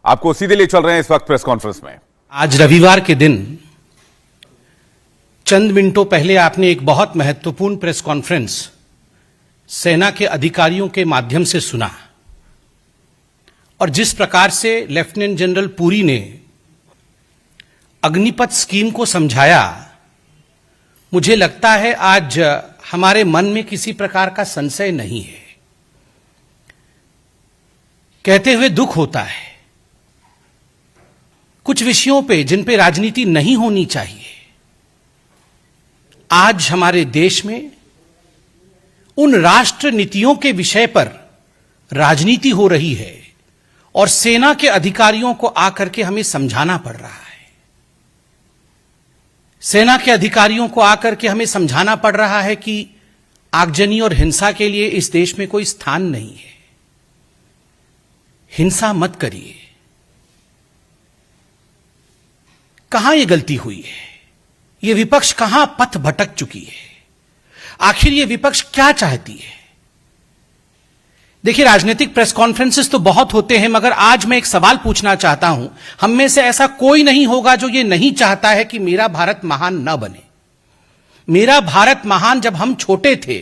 आपको सीधे ले चल रहे हैं इस वक्त प्रेस कॉन्फ्रेंस में। आज रविवार के दिन चंद मिनटों पहले आपने एक बहुत महत्वपूर्ण प्रेस कॉन्फ्रेंस सेना के अधिकारियों के माध्यम से सुना और जिस प्रकार से लेफ्टिनेंट जनरल पुरी ने अग्निपथ स्कीम को समझाया, मुझे लगता है आज हमारे मन में किसी प्रकार का संशय नहीं है। कहते हुए दुख होता है, कुछ विषयों पे जिन पे राजनीति नहीं होनी चाहिए, आज हमारे देश में उन राष्ट्र नीतियों के विषय पर राजनीति हो रही है और सेना के अधिकारियों को आकर के हमें समझाना पड़ रहा है। सेना के अधिकारियों को आकर के हमें समझाना पड़ रहा है कि आगजनी और हिंसा के लिए इस देश में कोई स्थान नहीं है। हिंसा मत करिए। कहां यह गलती हुई है? यह विपक्ष कहां पथ भटक चुकी है? आखिर यह विपक्ष क्या चाहती है? देखिए, राजनीतिक प्रेस कॉन्फ्रेंसेस तो बहुत होते हैं, मगर आज मैं एक सवाल पूछना चाहता हूं। हम में से ऐसा कोई नहीं होगा जो यह नहीं चाहता है कि मेरा भारत महान न बने। मेरा भारत महान जब हम छोटे थे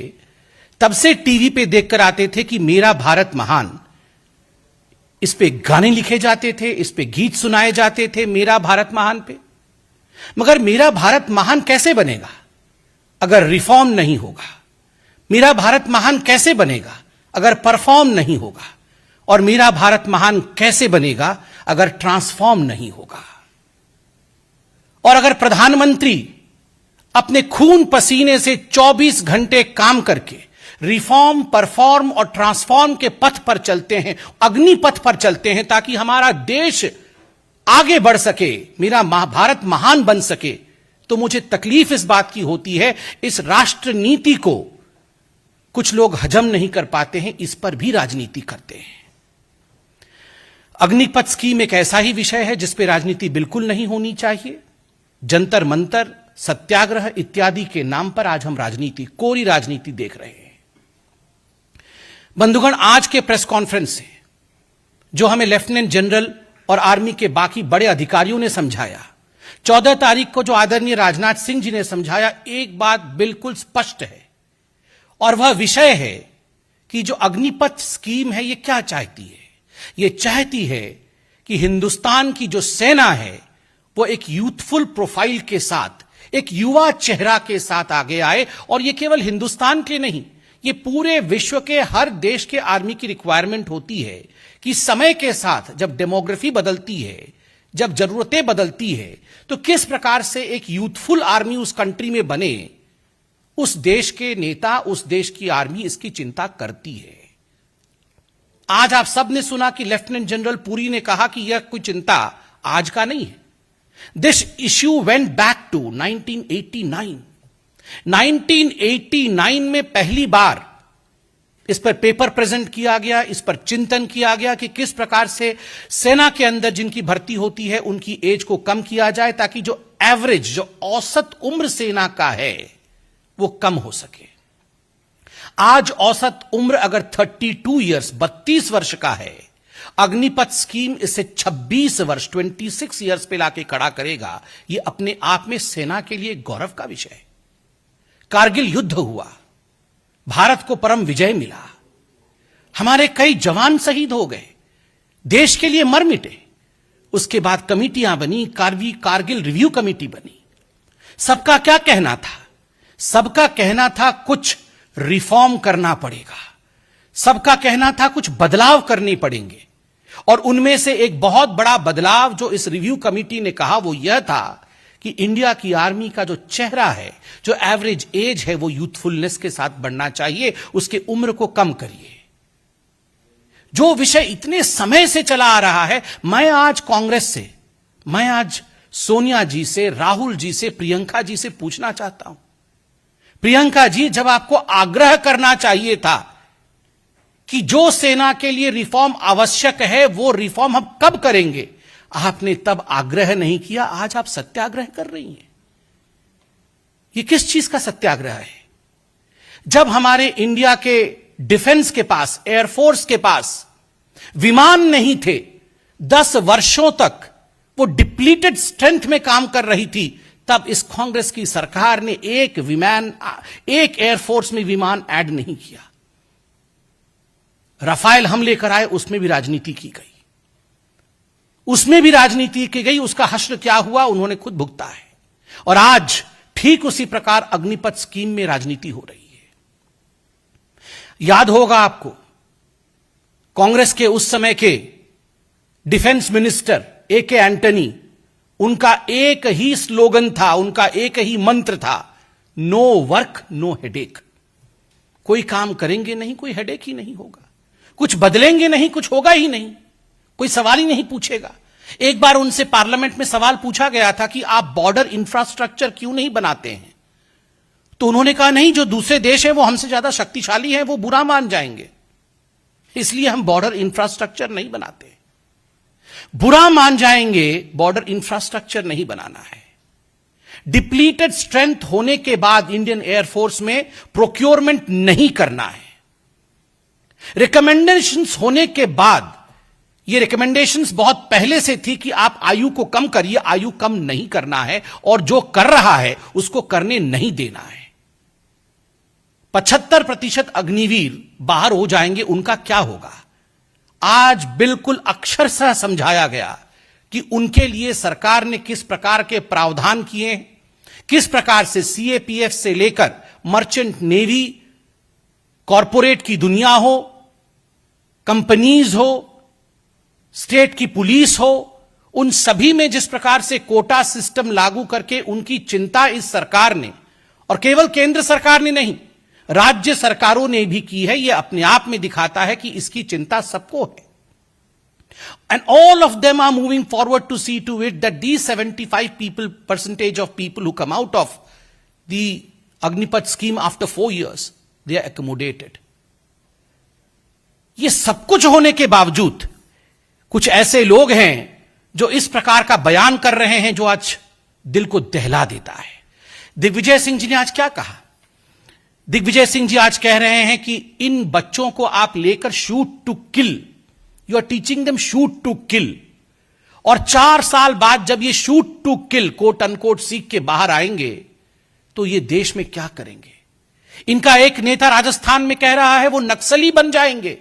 तब से टीवी पे देखकर आते थे कि मेरा भारत महान, इस पे गाने लिखे जाते थे, इस पे गीत सुनाए जाते थे मेरा भारत महान पे। मगर मेरा भारत महान कैसे बनेगा अगर रिफॉर्म नहीं होगा? मेरा भारत महान कैसे बनेगा अगर परफॉर्म नहीं होगा? और मेरा भारत महान कैसे बनेगा अगर ट्रांसफॉर्म नहीं होगा? और अगर प्रधानमंत्री अपने खून पसीने से 24 घंटे काम करके रिफॉर्म, परफॉर्म और ट्रांसफॉर्म के पथ पर चलते हैं, अग्नि पथ पर चलते हैं, ताकि हमारा देश आगे बढ़ सके, मेरा भारत महान बन सके, तो मुझे तकलीफ इस बात की होती है, इस राष्ट्र नीति को कुछ लोग हजम नहीं कर पाते हैं, इस पर भी राजनीति करते हैं। अग्निपथ स्कीम एक ऐसा ही विषय है जिस पर राजनीति बिल्कुल नहीं होनी चाहिए। जंतर मंतर, सत्याग्रह इत्यादि के नाम पर आज हम राजनीति, कोरी राजनीति देख रहे हैं। बंधुगण, आज के प्रेस कॉन्फ्रेंस से जो हमें लेफ्टिनेंट जनरल और आर्मी के बाकी बड़े अधिकारियों ने समझाया, 14 तारीख को जो आदरणीय राजनाथ सिंह जी ने समझाया, एक बात बिल्कुल स्पष्ट है और वह विषय है कि जो अग्निपथ स्कीम है, ये क्या चाहती है? ये चाहती है कि हिंदुस्तान की जो सेना है वो एक यूथफुल प्रोफाइल के साथ, एक युवा चेहरा के साथ आगे आए। और ये केवल हिंदुस्तान के नहीं, ये पूरे विश्व के हर देश के आर्मी की रिक्वायरमेंट होती है कि समय के साथ जब डेमोग्राफी बदलती है, जब जरूरतें बदलती है, तो किस प्रकार से एक यूथफुल आर्मी उस कंट्री में बने। उस देश के नेता, उस देश की आर्मी इसकी चिंता करती है। आज आप सब ने सुना कि लेफ्टिनेंट जनरल पुरी ने कहा कि यह कोई चिंता आज का नहीं है। This issue went back to 1989। 1989 में पहली बार इस पर पेपर प्रेजेंट किया गया, इस पर चिंतन किया गया कि किस प्रकार से सेना के अंदर जिनकी भर्ती होती है उनकी एज को कम किया जाए, ताकि जो एवरेज, जो औसत उम्र सेना का है वो कम हो सके। आज औसत उम्र अगर 32 इयर्स, 32 वर्ष का है, अग्निपथ स्कीम इसे 26 वर्ष, 26 इयर्स पे लाके खड़ा करेगा। ये अपने आप में सेना के लिए गौरव का विषय है। कारगिल युद्ध हुआ, भारत को परम विजय मिला, हमारे कई जवान शहीद हो गए, देश के लिए मर मिटे। उसके बाद कमिटियां बनी, कारगिल रिव्यू कमेटी बनी। सबका क्या कहना था? सबका कहना था कुछ रिफॉर्म करना पड़ेगा, सबका कहना था कुछ बदलाव करने पड़ेंगे। और उनमें से एक बहुत बड़ा बदलाव जो इस रिव्यू कमेटी ने कहा वो यह था कि इंडिया की आर्मी का जो चेहरा है, जो एवरेज एज है, वो यूथफुलनेस के साथ बढ़ना चाहिए, उसके उम्र को कम करिए। जो विषय इतने समय से चला आ रहा है, मैं आज कांग्रेस से, मैं आज सोनिया जी से, राहुल जी से, प्रियंका जी से पूछना चाहता हूं, प्रियंका जी, जब आपको आग्रह करना चाहिए था कि जो सेना के लिए रिफॉर्म आवश्यक है वो रिफॉर्म हम कब करेंगे, आपने तब आग्रह नहीं किया, आज आप सत्याग्रह कर रही हैं। ये किस चीज का सत्याग्रह है? जब हमारे इंडिया के डिफेंस के पास, एयरफोर्स के पास विमान नहीं थे, 10 वर्षों तक वो डिप्लीटेड स्ट्रेंथ में काम कर रही थी, तब इस कांग्रेस की सरकार ने एक एयरफोर्स में विमान ऐड नहीं किया। राफेल हम लेकर आए, उसमें भी राजनीति की गई, उसमें भी राजनीति की गई। उसका हश्र क्या हुआ उन्होंने खुद भुगता है। और आज ठीक उसी प्रकार अग्निपथ स्कीम में राजनीति हो रही है। याद होगा आपको, कांग्रेस के उस समय के डिफेंस मिनिस्टर AK एंटनी, उनका एक ही स्लोगन था, उनका एक ही मंत्र था, नो वर्क नो हेडेक। कोई काम करेंगे नहीं, कोई हेडेक ही नहीं होगा, कुछ बदलेंगे नहीं, कुछ होगा ही नहीं, कोई सवाल ही नहीं पूछेगा। एक बार उनसे पार्लियामेंट में सवाल पूछा गया था कि आप बॉर्डर इंफ्रास्ट्रक्चर क्यों नहीं बनाते हैं, तो उन्होंने कहा नहीं, जो दूसरे देश हैं वो हमसे ज्यादा शक्तिशाली हैं, वो बुरा मान जाएंगे, इसलिए हम बॉर्डर इंफ्रास्ट्रक्चर नहीं बनाते। बुरा मान जाएंगे, बॉर्डर इंफ्रास्ट्रक्चर नहीं बनाना है। डिप्लीटेड स्ट्रेंथ होने के बाद इंडियन एयरफोर्स में प्रोक्योरमेंट नहीं करना है। रिकमेंडेशंस होने के बाद, ये रिकमेंडेशंस बहुत पहले से थी कि आप आयु को कम करिए, आयु कम नहीं करना है, और जो कर रहा है उसको करने नहीं देना है। 75% अग्निवीर बाहर हो जाएंगे, उनका क्या होगा? आज बिल्कुल अक्षरशः समझाया गया कि उनके लिए सरकार ने किस प्रकार के प्रावधान किए, किस प्रकार से CAPF से लेकर मर्चेंट नेवी, कॉरपोरेट की दुनिया हो, कंपनीज हो, स्टेट की पुलिस हो, उन सभी में जिस प्रकार से कोटा सिस्टम लागू करके उनकी चिंता इस सरकार ने, और केवल केंद्र सरकार ने नहीं, राज्य सरकारों ने भी की है। यह अपने आप में दिखाता है कि इसकी चिंता सबको है। And all of them are moving forward to see to it that these 75% of people who come out of the Agnipath scheme after 4 years, they are accommodated. ये सब कुछ होने के बावजूद कुछ ऐसे लोग हैं जो इस प्रकार का बयान कर रहे हैं जो आज दिल को दहला देता है। दिग्विजय सिंह जी ने आज क्या कहा? दिग्विजय सिंह जी आज कह रहे हैं कि इन बच्चों को आप लेकर shoot to kill, you are teaching them shoot to kill, और 4 साल बाद जब ये shoot to kill quote unquote सीख के बाहर आएंगे तो ये देश में क्या करेंगे? इनका एक नेता राजस्थान में कह रहा है वो नक्सली बन जाएंगे।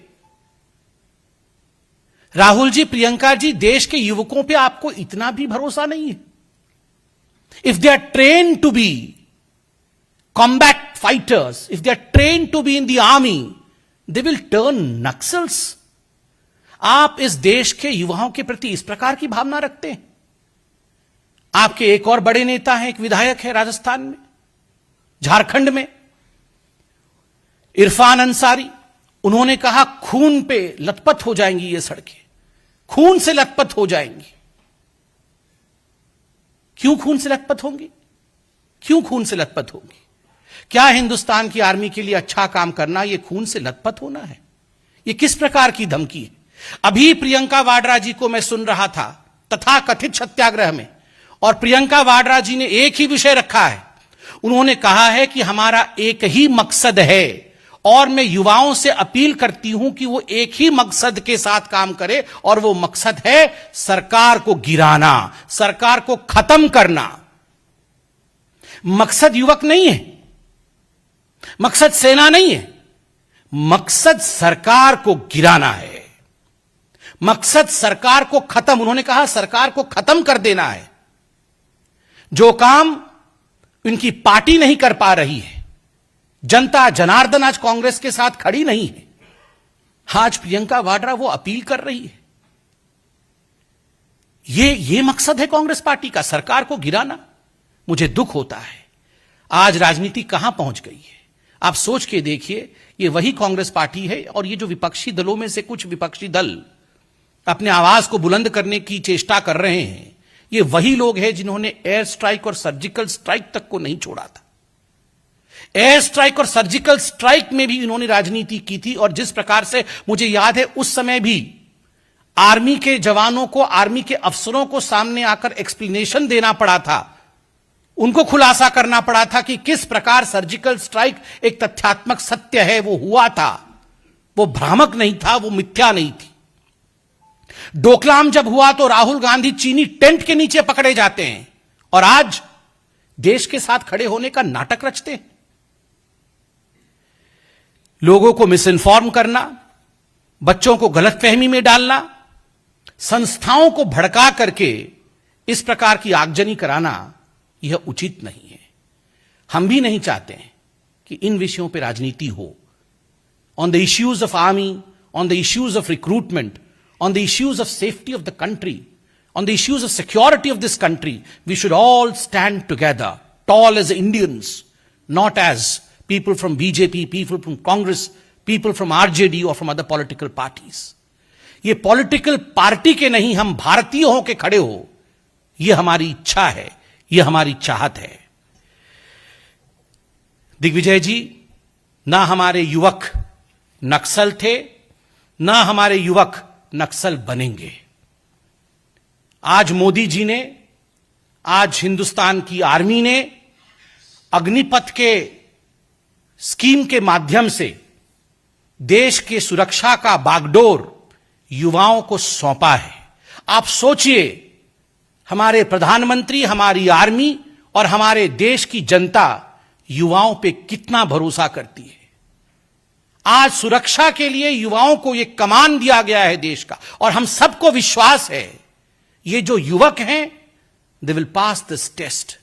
राहुल जी, प्रियंका जी, देश के युवकों पे आपको इतना भी भरोसा नहीं है? If they are train to be combat fighters, if they are trained to be in the army, they will turn naxals. आप इस देश के युवाओं के प्रति इस प्रकार की भावना रखते हैं? आपके एक और बड़े नेता हैं, एक विधायक है राजस्थान में, झारखंड में, इरफान अंसारी। उन्होंने कहा खून पे लथपथ हो जाएंगी ये सड़कें, खून से लथपथ हो जाएंगी। क्यों खून से लथपथ होंगी? क्यों खून से लथपथ होंगी? क्या हिंदुस्तान की आर्मी के लिए अच्छा काम करना ये खून से लथपथ होना है? ये किस प्रकार की धमकी है? अभी प्रियंका वाड्रा जी को मैं सुन रहा था तथाकथित सत्याग्रह में, और प्रियंका वाड्रा जी ने एक ही विषय रखा है। उन्होंने कहा है कि हमारा एक ही मकसद है, और मैं युवाओं से अपील करती हूं कि वो एक ही मकसद के साथ काम करे, और वो मकसद है सरकार को गिराना, सरकार को खत्म करना। मकसद युवक नहीं है, मकसद सेना नहीं है, मकसद सरकार को गिराना है, मकसद सरकार को खत्म, उन्होंने कहा सरकार को खत्म कर देना है। जो काम इनकी पार्टी नहीं कर पा रही है, जनता जनार्दन आज कांग्रेस के साथ खड़ी नहीं है, आज प्रियंका वाड्रा वो अपील कर रही है। ये मकसद है कांग्रेस पार्टी का, सरकार को गिराना। मुझे दुख होता है आज राजनीति कहां पहुंच गई है। आप सोच के देखिए, ये वही कांग्रेस पार्टी है, और ये जो विपक्षी दलों में से कुछ विपक्षी दल अपने आवाज को बुलंद करने की चेष्टा कर रहे हैं, ये वही लोग हैं जिन्होंने एयर स्ट्राइक और सर्जिकल स्ट्राइक तक को नहीं छोड़ा था। एयर स्ट्राइक और सर्जिकल स्ट्राइक में भी इन्होंने राजनीति की थी, और जिस प्रकार से मुझे याद है उस समय भी आर्मी के जवानों को, आर्मी के अफसरों को सामने आकर एक्सप्लेनेशन देना पड़ा था, उनको खुलासा करना पड़ा था कि किस प्रकार सर्जिकल स्ट्राइक एक तथ्यात्मक सत्य है, वो हुआ था, वो भ्रामक नहीं था, वो मिथ्या नहीं थी। डोकलाम जब हुआ तो राहुल गांधी चीनी टेंट के नीचे पकड़े जाते हैं और आज देश के साथ खड़े होने का नाटक रचते हैं। लोगों को मिस इन्फॉर्म करना, बच्चों को गलतफहमी में डालना, संस्थाओं को भड़का करके इस प्रकार की आगजनी कराना यह उचित नहीं है। हम भी नहीं चाहते हैं कि इन विषयों पर राजनीति हो। On the issues of army, on the issues of recruitment, on the issues of safety of the country, on the issues of security of this country, we should all stand together, tall as Indians, not as people from BJP, people from Congress, people from RJD or from other political parties. ये political party के नहीं, हम भारतीय हो के खड़े हो, ये हमारी इच्छा है, ये हमारी चाहत है। दिग्विजय जी, ना हमारे युवक नक्सल थे, ना हमारे युवक नक्सल बनेंगे। आज मोदी जी ने, आज हिंदुस्तान की आर्मी ने अग्निपथ के स्कीम के माध्यम से देश के सुरक्षा का बागडोर युवाओं को सौंपा है। आप सोचिए, हमारे प्रधानमंत्री, हमारी आर्मी और हमारे देश की जनता युवाओं पे कितना भरोसा करती है। आज सुरक्षा के लिए युवाओं को यह कमान दिया गया है देश का, और हम सबको विश्वास है ये जो युवक हैं, they will pass this test,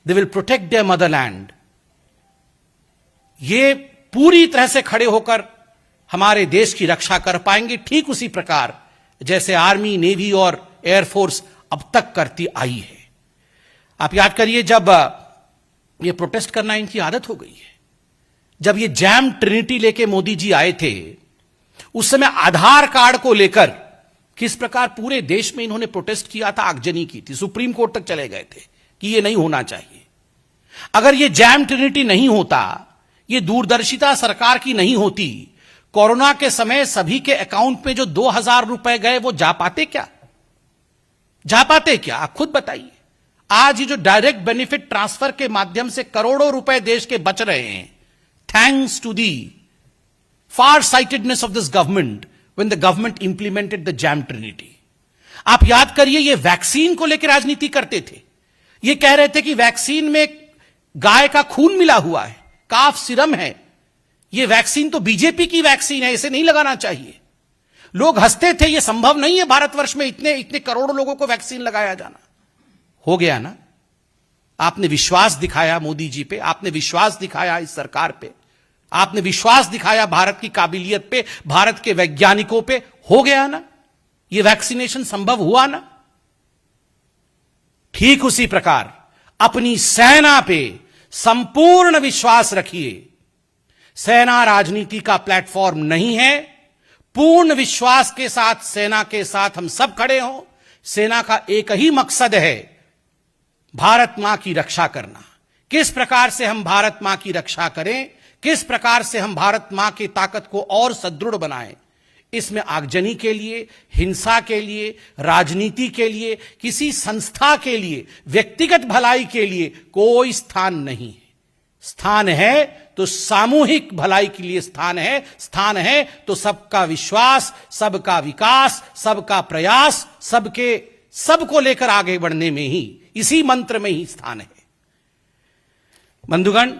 they will protect their motherland. ये पूरी तरह से खड़े होकर हमारे देश की रक्षा कर पाएंगे, ठीक उसी प्रकार जैसे आर्मी, नेवी और एयरफोर्स अब तक करती आई है। आप याद करिए, जब ये प्रोटेस्ट करना इनकी आदत हो गई है। जब ये जैम ट्रिनिटी लेके मोदी जी आए थे, उस समय आधार कार्ड को लेकर किस प्रकार पूरे देश में इन्होंने प्रोटेस्ट किया था, आगजनी की थी, सुप्रीम कोर्ट तक चले गए थे कि ये नहीं होना चाहिए। अगर ये जैम ट्रिनिटी नहीं होता, ये दूरदर्शिता सरकार की नहीं होती, कोरोना के समय सभी के अकाउंट में जो 2000 रुपए गए वो जा पाते क्या? जा पाते क्या? आप खुद बताइए। आज ये जो डायरेक्ट बेनिफिट ट्रांसफर के माध्यम से करोड़ों रुपए देश के बच रहे हैं, thanks to the far-sightedness of this government when the government implemented the jam trinity. आप याद करिए, ये वैक्सीन को लेकर राजनीति करते थे। ये कह रहे थे कि वैक्सीन में गाय का खून मिला हुआ है, काफ सीरम है, ये वैक्सीन तो बीजेपी की वैक्सीन है, इसे नहीं लगाना चाहिए। लोग हंसते थे, ये संभव नहीं है भारतवर्ष में इतने इतने करोड़ों लोगों को वैक्सीन लगाया जाना। हो गया ना? आपने विश्वास दिखाया मोदी जी पे, आपने विश्वास दिखाया इस सरकार पे, आपने विश्वास दिखाया भारत की काबिलियत पे, भारत के वैज्ञानिकों पे। हो गया ना? ये वैक्सीनेशन संभव हुआ ना? ठीक उसी प्रकार अपनी सेना पे संपूर्ण विश्वास रखिए। सेना राजनीति का प्लेटफॉर्म नहीं है। पूर्ण विश्वास के साथ सेना के साथ हम सब खड़े हों। सेना का एक ही मकसद है, भारत मां की रक्षा करना। किस प्रकार से हम भारत मां की रक्षा करें, किस प्रकार से हम भारत मां की ताकत को और सुदृढ़ बनाएं, इसमें आगजनी के लिए, हिंसा के लिए, राजनीति के लिए, किसी संस्था के लिए, व्यक्तिगत भलाई के लिए कोई स्थान नहीं है। स्थान है तो सामूहिक भलाई के लिए स्थान है, स्थान है तो सबका विश्वास, सबका विकास, सबका प्रयास, सबको लेकर आगे बढ़ने में ही, इसी मंत्र में ही स्थान है। बंधुगण,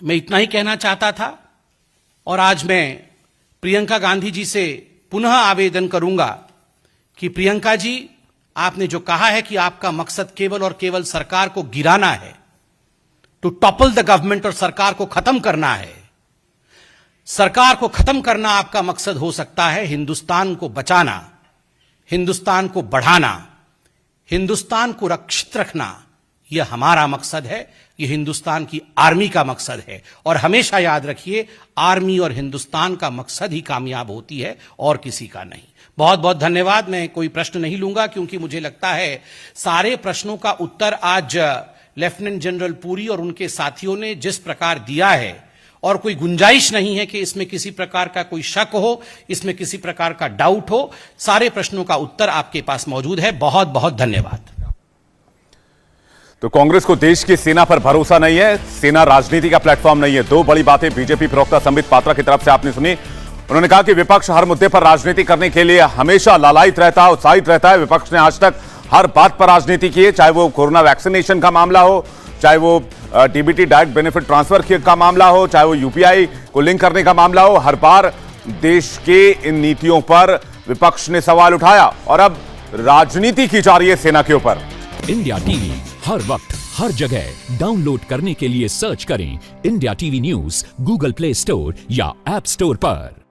मैं इतना ही कहना चाहता था, और आज मैं प्रियंका गांधी जी से पुनः आवेदन करूंगा कि प्रियंका जी, आपने जो कहा है कि आपका मकसद केवल और केवल सरकार को गिराना है, टू टॉपल द गवर्नमेंट, और सरकार को खत्म करना है। सरकार को खत्म करना आपका मकसद हो सकता है, हिंदुस्तान को बचाना, हिंदुस्तान को बढ़ाना, हिंदुस्तान को रक्षित रखना, यह हमारा मकसद है, यह हिंदुस्तान की आर्मी का मकसद है। और हमेशा याद रखिए, आर्मी और हिंदुस्तान का मकसद ही कामयाब होती है और किसी का नहीं। बहुत बहुत धन्यवाद। मैं कोई प्रश्न नहीं लूंगा, क्योंकि मुझे लगता है सारे प्रश्नों का उत्तर आज लेफ्टिनेंट जनरल पुरी और उनके साथियों ने जिस प्रकार दिया है, और कोई गुंजाइश नहीं है कि इसमें किसी प्रकार का कोई शक हो, इसमें किसी प्रकार का डाउट हो। सारे प्रश्नों का उत्तर आपके पास मौजूद है। बहुत बहुत धन्यवाद। तो कांग्रेस को देश की सेना पर भरोसा नहीं है, सेना राजनीति का प्लेटफॉर्म नहीं है। दो बड़ी बातें बीजेपी प्रवक्ता संबित पात्रा की तरफ से आपने सुनी। उन्होंने कहा कि विपक्ष हर मुद्दे पर राजनीति करने के लिए हमेशा लालायित रहता है, उत्साहित रहता है। विपक्ष ने आज तक हर बात पर राजनीति की है, चाहे वो कोरोना वैक्सीनेशन का मामला हो, चाहे वो डीबीटी डायरेक्ट बेनिफिट ट्रांसफर का मामला हो, चाहे वो यूपीआई को लिंक करने का मामला हो। हर बार देश के इन नीतियों पर विपक्ष ने सवाल उठाया और अब राजनीति की जा रही है सेना के ऊपर। इंडिया टीवी हर वक्त हर जगह डाउनलोड करने के लिए सर्च करें India TV news Google play store या ऐप स्टोर पर।